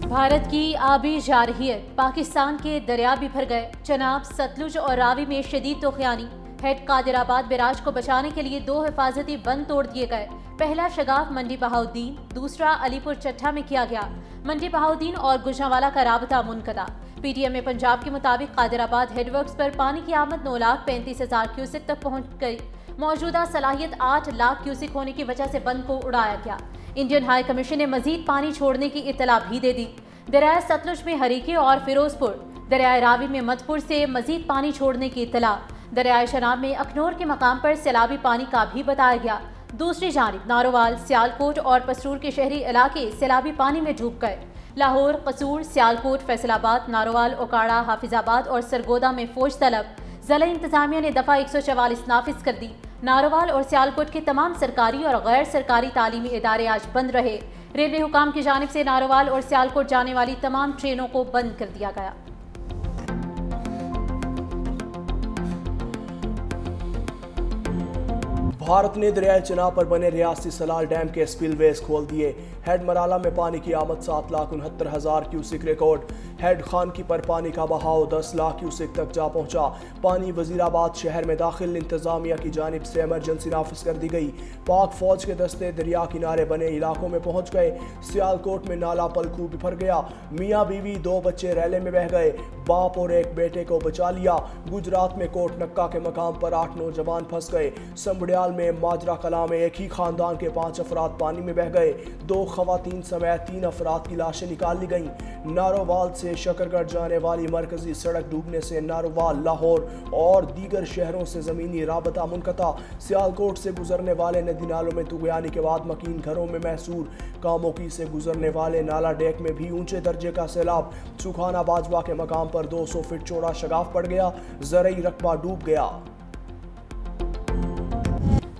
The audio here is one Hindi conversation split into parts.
भारत की आबी जारहियत, पाकिस्तान के दरिया भी भर गए। चनाब, सतलुज और रावी में शदीद तूफ़ानी। हेड कादिराबाद बैराज को बचाने के लिए 2 हिफाजती बंद तोड़ दिए गए। पहला शगाफ मंडी बहाउद्दीन, दूसरा अलीपुर चट्टा में किया गया। मंडी बहाउद्दीन और गुजरांवाला का राबता मुनक़ता। PTM में पंजाब के मुताबिक कादिराबाद हेडवर्क्स पर पानी की आमद 9,35,000 क्यूसिक तक पहुँच गई। मौजूदा सलाहियत 8 लाख क्यूसिक होने की वजह से बंद को उड़ाया गया। इंडियन हाई कमीशन ने मजीद पानी छोड़ने की इत्तला भी दे दी। दरियाए सतलुज में हरीके और फिरोजपुर, दरियाए रावी में मधपुर से मजीद पानी छोड़ने की इत्तला। दरियाए शनाब में अखनूर के मकाम पर सैलाबी पानी का भी बताया गया। दूसरी जानिब नारोवाल, सियालकोट और पसरूर के शहरी इलाके सैलाबी पानी में डूब गए। लाहौर, कसूर, सियालकोट, फैसलाबाद, नारोवाल, ओकाड़ा, हाफिजाबाद और सरगोदा में फौज तलब। जिला इंतजामिया ने दफा 144 नाफिज कर दी। नारोवाल और सियालकोट के तमाम सरकारी और गैर सरकारी तालीमी इदारे आज बंद रहे। रेलवे हुकाम की जानिब से नारोवाल और सियालकोट जाने वाली तमाम ट्रेनों को बंद कर दिया गया। भारत ने दरियाए चनाब पर बने रियासती सलाल डैम के स्पिलवेज खोल दिए। हेड मराला में पानी की आमद 7,69,000 क्यूसिक रिकॉर्ड। हेड खानकी पर पानी का बहाव 10 लाख क्यूसिक तक जा पहुंचा। पानी वजीराबाद शहर में दाखिल। इंतजामिया की जानिब से इमरजेंसी नाफिज कर दी गई। पाक फौज के दस्ते दरिया किनारे बने इलाकों में पहुंच गए। सियालकोट में नाला पलकू बिफर गया। मियाँ बीवी 2 बच्चे रैले में बह गए। बाप और एक बेटे को बचा लिया। गुजरात में कोट नक्का के मकाम पर 8 नौजवान फंस गए। संबड़ियाल में माजरा कला में एक ही खानदान के 5 अफराद पानी में बह गए। 2 खवातीन समेत 3 अफराद की लाशें निकाल ली गईं। नारोवाल से शकरगढ़ जाने वाली मरकजी सड़क डूबने से नारोवाल, लाहौर और दीगर शहरों से ज़मीनी राबता मुनक़ता। सियालकोट से गुजरने वाले नदी नालों में तुगयानी के बाद मकीन घरों में महसूर। कामोकी से गुजरने वाले नाला डेक में भी ऊंचे दर्जे का सैलाब। सुखाना बाजवा के मकाम पर 200 फीट चौड़ा शगाफ पड़ गया। ज़रई रकबा डूब गया।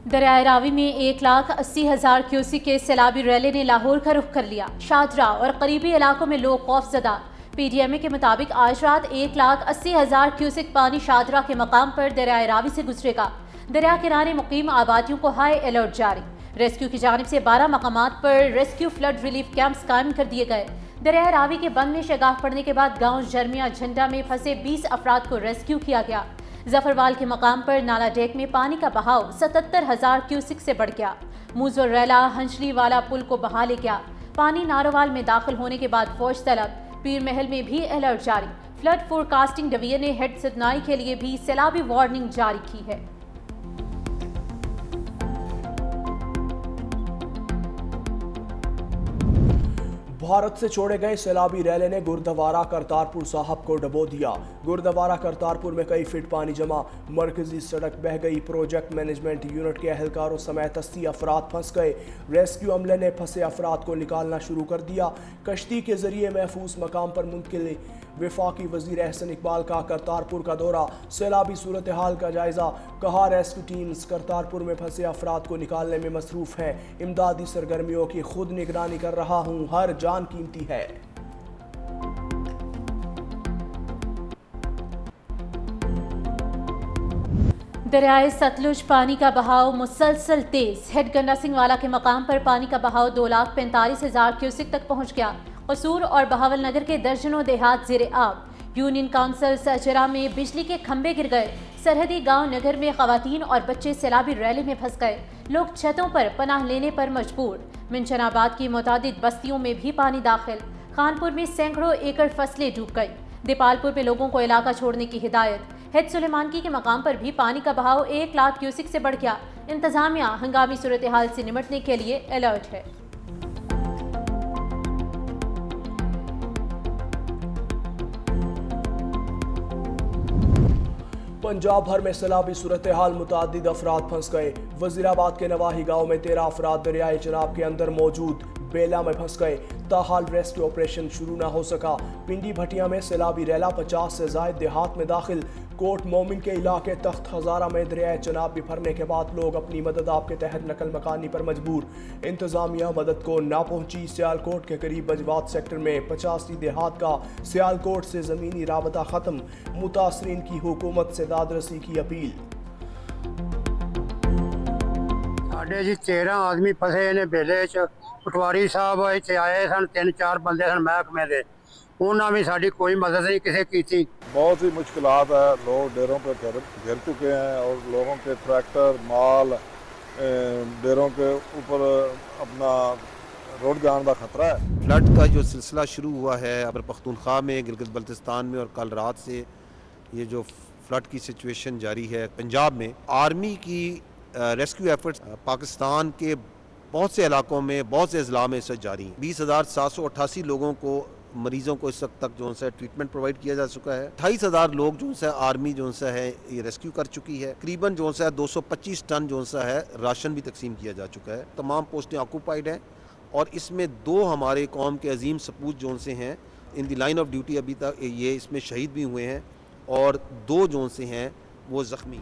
दरियाए रावी में 1,80,000 क्यूसिक के सैलाबी रैले ने लाहौर का रुख कर लिया। शादरा और करीबी इलाकों में लोग खौफजदा। PTM के मुताबिक आज रात 1,80,000 क्यूसिक पानी शादरा के मकाम पर दरियाए रावी से गुजरेगा। दरिया किनारे मुकीम आबादियों को हाई अलर्ट जारी। रेस्क्यू की जानिब से 12 मकामात पर रेस्क्यू फ्लड रिलीफ कैंप्स कायम कर दिए गए। दरियाए रावी के बंद में शगाफ पड़ने के बाद गाँव जरमिया झंडा में फंसे 20 अफराद को रेस्क्यू किया गया। जफरवाल के मकाम पर नाला डेक में पानी का बहाव 77,000 क्यूसिक से बढ़ गया। मुजर रैला हंसली वाला पुल को बहा ले गया। पानी नारोवाल में दाखिल होने के बाद फौज तलब। पीर महल में भी अलर्ट जारी। फ्लड फोरकास्टिंग डिवीजन ने हेड सिदनाई के लिए भी सैलाबी वार्निंग जारी की है। भारत से छोड़े गए सैलाबी रैले ने गुरुद्वारा करतारपुर साहब को डबो दिया। गुरुद्वारा करतारपुर में कई फीट पानी जमा। मरकजी सड़क बह गई। प्रोजेक्ट मैनेजमेंट यूनिट के एहलकारों समेत 80 अफराद फंस गए। रेस्क्यू अमले ने फंसे अफराद को निकालना शुरू कर दिया। कश्ती के जरिए महफूज मकाम पर मुंतकिल। वफाकी वजीर एहसन इकबाल का करतारपुर का दौरा। सैलाबी सूरत हाल का जायजा। कहा रेस्क्यू टीम्स करतारपुर में फंसे अफराद को निकालने में मसरूफ हैं। इमदादी सरगर्मियों की खुद निगरानी कर रहा हूँ। हर जान कीमती है। दरियाए सतलुज पानी का बहाव मुसलसल तेज। हेड गंडा सिंह वाला के मकाम पर पानी का बहाव 2,45,000 क्यूसिक तक पहुँच गया। कसूर और बहावल नगर के दर्जनों देहात ज़ेरे आब। यूनियन काउंसिल सचरा में बिजली के खंभे गिर गए। सरहदी गांव नगर में खवातीन और बच्चे सैलाबी रैली में फंस गए। लोग छतों पर पनाह लेने पर मजबूर। मिंचनाबाद की मुतादिद बस्तियों में भी पानी दाखिल। खानपुर में सैकड़ों एकड़ फसलें डूब गई। दीपालपुर में लोगों को इलाका छोड़ने की हिदायत। हेड सुलेमानकी के मकाम पर भी पानी का बहाव 1 लाख क्यूसिक से बढ़ गया। इंतजामिया हंगामी सूरत हाल से निपटने के लिए अलर्ट है। पंजाब भर में सैलाबी सूरत हाल। मुतादिद अफराद फंस गए। वजीराबाद के नवाही गांव में 13 अफराद दरियाए चनाब के अंदर मौजूद बेला में फंस गए। ताहाल रेस्क्यू ऑपरेशन शुरू न हो सका। पिंडी भटिया में सैलाबी रैला 50 से जायद देहात में दाखिल। कोट मोमिन के इलाके तख्त हजारा में दरियाए चनाब बिफरने के बाद लोग अपनी मदद आप के तहत नकल मकानी पर मजबूर। इंतजामिया मदद को ना पहुंची। सियालकोट के करीब बजवात सेक्टर में 85 देहात का सियालकोट से ज़मीनी राबता ख़त्म। मुतासरीन की हुकूमत से दादरसी की अपील। साढ़े जी 13 आदमी फसे ने बेले च। पटवारी साहब इत्थे आए सन, 3-4 बंदे सन महकमे दे, उन्होंने भी साड़ी कोई मदद नहीं किसी की थी। बहुत ही मुश्किलात है, लोग डेरों पर घिर चुके हैं और लोगों के ट्रैक्टर माल डेरों के ऊपर अपना रोड जाने का खतरा है। फ्लड का जो सिलसिला शुरू हुआ है खैबर पख्तूनख्वा में, गिलगित बल्तिस्तान में, और कल रात से ये जो फ्लड की सिचुएशन जारी है पंजाब में, आर्मी की रेस्क्यू एफर्ट्स पाकिस्तान के बहुत से इलाकों में, बहुत से अजला में इस वक्त जारी हैं। 20,788 लोगों को, मरीजों को इस वक्त तक जो है ट्रीटमेंट प्रोवाइड किया जा चुका है। 28,000 लोग जो है आर्मी जो है ये रेस्क्यू कर चुकी है। तकरीबन जो है 225 टन जो है राशन भी तकसीम किया जा चुका है। तमाम पोस्टें ऑक्यूपाइड हैं और इसमें 2 हमारे कौम के अजीम सपूत जो से हैं in the line of duty, अभी तक ये इसमें शहीद भी हुए हैं और 2 जो से हैं वो ज़ख्मी।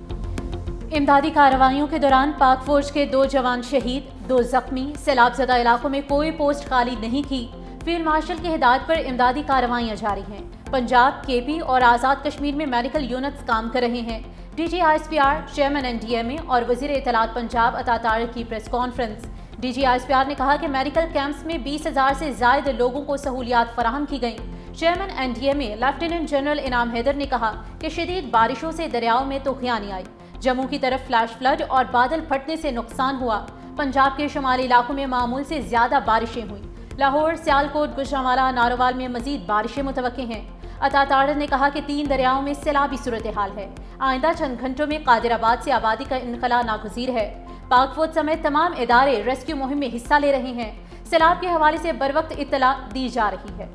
इमदादी कार्रवाइयों के दौरान पाक फौज के 2 जवान शहीद, 2 जख्मी। सैलाबज़दा इलाकों में कोई पोस्ट खाली नहीं की। फील्ड मार्शल की हिदायत पर इमदादी कार्रवाइयाँ जारी हैं। पंजाब, केपी और आज़ाद कश्मीर में मेडिकल यूनिट्स काम कर रहे हैं। DG-ISPR, चेयरमैन NDMA और वज़ीर इत्तलात पंजाब अता तारिक की प्रेस कॉन्फ्रेंस। DG-ISPR ने कहा कि मेडिकल कैंप्स में 20,000 से ज़ायद लोगों को सहूलियात फराहम की गई। चेयरमैन NDMA लेफ्टिनेंट जनरल इनाम हैदर ने कहा कि शदीद बारिशों से दरियाओं में तूफ़ानी आई। जम्मू की तरफ फ्लैश फ्लड और बादल फटने से नुकसान हुआ। पंजाब के शुमाली इलाकों में मामूल से ज़्यादा बारिशें हुई। लाहौर, सियालकोट, गुजरांवाला, नारोवाल में मजीद बारिशें मुतवक्के हैं। अता तारिक ने कहा कि 3 दरियाओं में सैलाबी सूरत हाल है। आइंदा चंद घंटों में कादिराबाद से आबादी का इनखला नागुज़ीर है। पाक फौज समेत तमाम इदारे रेस्क्यू मुहिम में हिस्सा ले रहे हैं। सैलाब के हवाले से बर वक्त इत्तला दी जा रही है।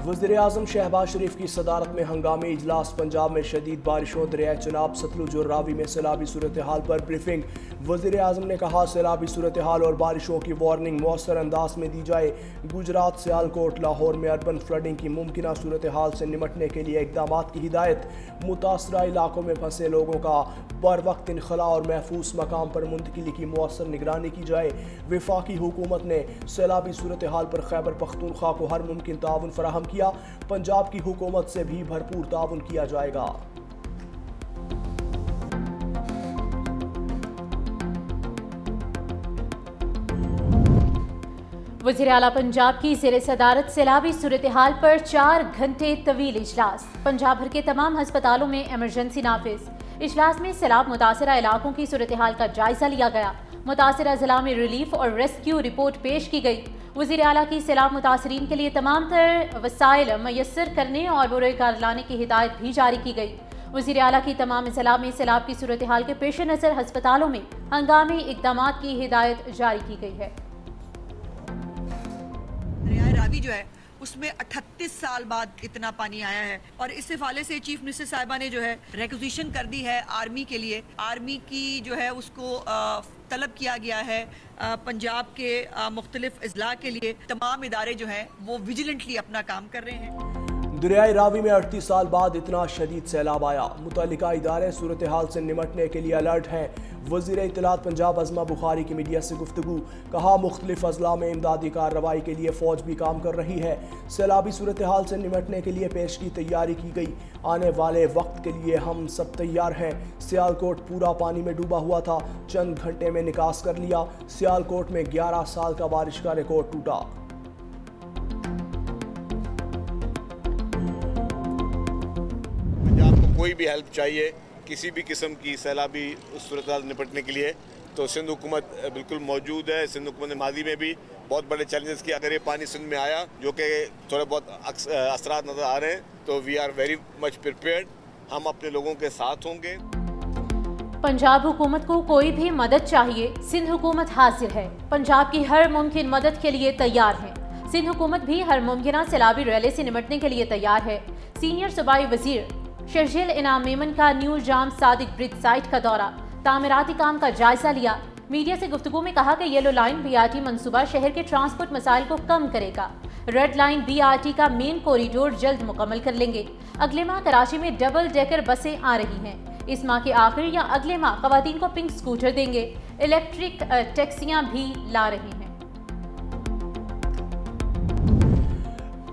वज़ीर-ए-आज़म शहबाज शरीफ की सदारत में हंगामी इजलास। पंजाब में शदीद बारिशों, दरिया चनाब, सतलुज और रावी में सैलाबी सूरत हाल पर ब्रीफिंग। वज़ीर-ए-आज़म ने कहा सैलाबी सूरत हाल और बारिशों की वार्निंग मौसर अंदाज में दी जाए। गुजरात, सियालकोट, लाहौर में अर्बन फ्लडिंग की मुमकिन सूरत हाल से निमटने के लिए इकदाम की हिदायत। मुतासरा इलाकों में फंसे लोगों का बर वक्त इनखला और महफूज मकाम पर मुंतकिली की मौसर निगरानी की जाए। वफाकी हुकूमत ने सैलाबी सूरत हाल पर खैबर पख्तूनख्वा को हर मुमकिन ताउन फराहम किया। पंजाब की हुकूमत से भी भरपूर ताउन किया जाएगा। वज़ीर आला पंजाब की ज़ेर सदारत सैलाबी सूरत हाल पर 4 घंटे तवील इजलास। पंजाब भर के तमाम हस्पतालों में एमरजेंसी नाफिज। इजलास में सैलाब मुतासरा इलाकों की सूरत हाल का जायजा लिया गया। मुतासरा जिला में रिलीफ और रेस्क्यू रिपोर्ट पेश की गई। वज़ीर आला की सैलाब मुतासरीन के लिए तमाम तर वसाइल मैसर करने और बुरोकार लाने की हिदायत भी जारी की गई। वज़ीर आला की तमाम जिला में सैलाब की सूरत हाल के पेश नज़र हस्पतालों में हंगामी इकदाम की हिदायत जारी की गई है। दरिया रावी जो है उसमें 38 साल बाद इतना पानी आया है और इस हवाले से चीफ मिनिस्टर साहिबा ने जो है रिक्वेजिशन कर दी है आर्मी के लिए। आर्मी की जो है उसको तलब किया गया है पंजाब के मुख्तलिफ अजला के लिए। तमाम इदारे जो हैं वो विजिलेंटली अपना काम कर रहे हैं। दरियाई रावी में 38 साल बाद इतना शदीद सैलाब आया। मुतल्लिका इदारे सूरत हाल से निमटने के लिए अलर्ट हैं। वज़ीर इत्तलात पंजाब अज़मा बुखारी की मीडिया से गुफ्तगू। कहा मुख्तलिफ अजला में इमदादी कार्रवाई के लिए फ़ौज भी काम कर रही है। सैलाबी सूरत हाल से निमटने के लिए पेश की तैयारी की गई। आने वाले वक्त के लिए हम सब तैयार हैं। सियालकोट पूरा पानी में डूबा हुआ था, चंद घंटे में निकास कर लिया। सियालकोट में 11 साल का बारिश का रिकॉर्ड टूटा। कोई भी हेल्प चाहिए किसी भी किस्म की सैलाबी सूरत हाल निपटने के लिए तो सिंध हुकूमत बिल्कुल मौजूद है। सिंध हुकूमत ने माजी में भी बहुत बड़े चैलेंजेस किए। अगर ये पानी सिंध में आया जो कि थोड़े बहुत असरात नज़र आ रहे हैं तो we are very much prepared. हम अपने लोगों के साथ होंगे। पंजाब हुकूमत को कोई भी मदद चाहिए, सिंध हुकूमत हाजिर है। पंजाब की हर मुमकिन मदद के लिए तैयार है। सिंध हुकूमत भी हर मुमकिन सैलाबी रैली से निमटने के लिए तैयार है। सीनियर सूबाई वजीर शर्जील इनाम मेमन का न्यू जाम सादिक ब्रिज साइट का दौरा, तामीराती काम का जायजा लिया। मीडिया से गुफ्तगू में कहा कि येलो लाइन BRT मंसूबा शहर के ट्रांसपोर्ट मसाइल को कम करेगा। रेड लाइन BRT का मेन कॉरिडोर जल्द मुकम्मल कर लेंगे। अगले माह कराची में डबल डेकर बसें आ रही हैं। इस माह के आखिर या अगले माह खवातीन को पिंक स्कूटर देंगे। इलेक्ट्रिक टैक्सियां भी ला रहे हैं।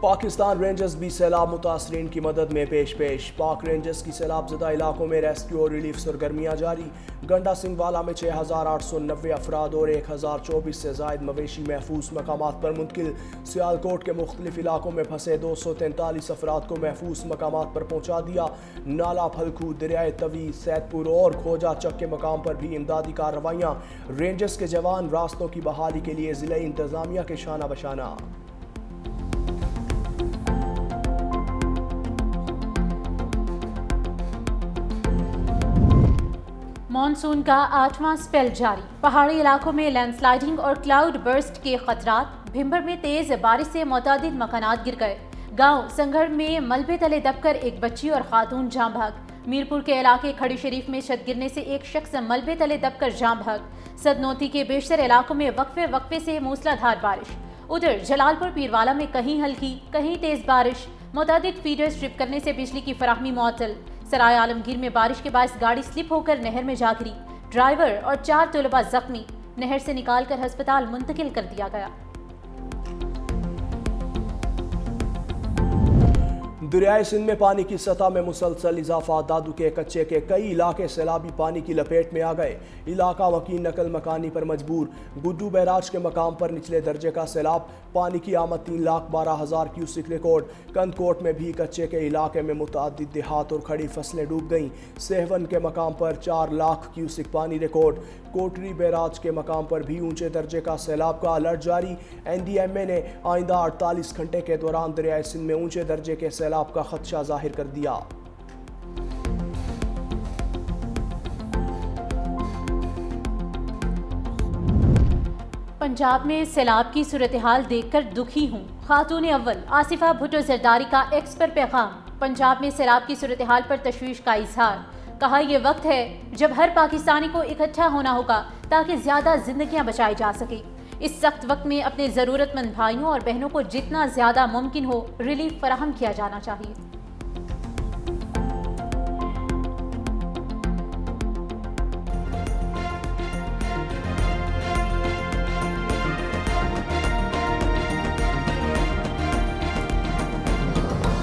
पाकिस्तान रेंजर्स भी सैलाब मुतासरीन की मदद में पेश। पाक रेंजर्स की सैलाब ज़दा इलाकों में रेस्क्यू और रिलीफ सरगर्मियाँ जारी। गंडा सिंह वाला में 6,890 अफराद और 1,024 से ज़ायद मवेशी महफूज मकामात पर मुंतकिल। सियालकोट के मुख्तलिफ इलाकों में फंसे 243 अफराद को महफूज मकामात पर पहुँचा दिया। नाला फलकू, दरियाए तवी, सैदपुर और खोजा चक के मकाम पर भी इमदादी कार्रवाइयाँ। रेंजर्स के जवान रास्तों की बहाली के लिए ज़िला इंतज़ामिया के शाना बशाना। मॉनसून का 8वां स्पेल जारी। पहाड़ी इलाकों में लैंडस्लाइडिंग और क्लाउड बर्स्ट के खतरात। भिम्बर में तेज बारिश से मुतादिद मकानात गिर गए। गांव संगड़ में मलबे तले दबकर एक बच्ची और खातून जाम भाग। मीरपुर के इलाके खड़ी शरीफ में छत गिरने से एक शख्स मलबे तले दबकर जाम भाग। सदनौती के बेशतर इलाकों में वक्फे से मूसलाधार बारिश। उधर जलालपुर पीरवाला में कहीं हल्की कहीं तेज बारिश। मुतादिद फीडर स्ट्रिप करने से बिजली की फराहमी मुअत्तल। सराय आलमगीर में बारिश के बायस गाड़ी स्लिप होकर नहर में जा गिरी। ड्राइवर और 4 तलबा जख्मी। नहर से निकालकर अस्पताल मुंतकिल कर दिया गया। दरियाए सिंध में पानी की सतह में मुसलसल इजाफा। दादू के कच्चे के कई इलाके सैलाबी पानी की लपेट में आ गए। इलाका वकील नकल मकानी पर मजबूर। गुड्डू बैराज के मकाम पर निचले दर्जे का सैलाब। पानी की आमद 3,12,000 क्यूसिक रिकॉर्ड। कंदकोट में भी कच्चे के इलाके में मुतादिद देहात और खड़ी फसलें डूब गईं। सेहवन के मकाम पर 4 लाख क्यूसिक पानी रिकॉर्ड। कोटरी बैराज के मकाम पर भी ऊंचे दर्जे का सैलाब का अलर्ट जारी। NDMA ने आइंदा 48 घंटे के दौरान दरियाए सिंध में ऊंचे दर्जे के सैलाब का खदशा जाहिर कर दिया। पंजाब में सैलाब की सूरत हाल देखकर दुखी हूँ। खातून अव्वल आसिफा भुट्टो जरदारी का एक्स पर पैगाम। पंजाब में सैलाब की सूरत हाल पर तशवीश का इजहार। कहा यह वक्त है जब हर पाकिस्तानी को इकट्ठा होना होगा ताकि ज्यादा जिंदगियां बचाई जा सके। इस सख्त वक्त में अपने जरूरतमंद भाइयों और बहनों को जितना ज्यादा मुमकिन हो रिलीफ फराहम किया जाना चाहिए।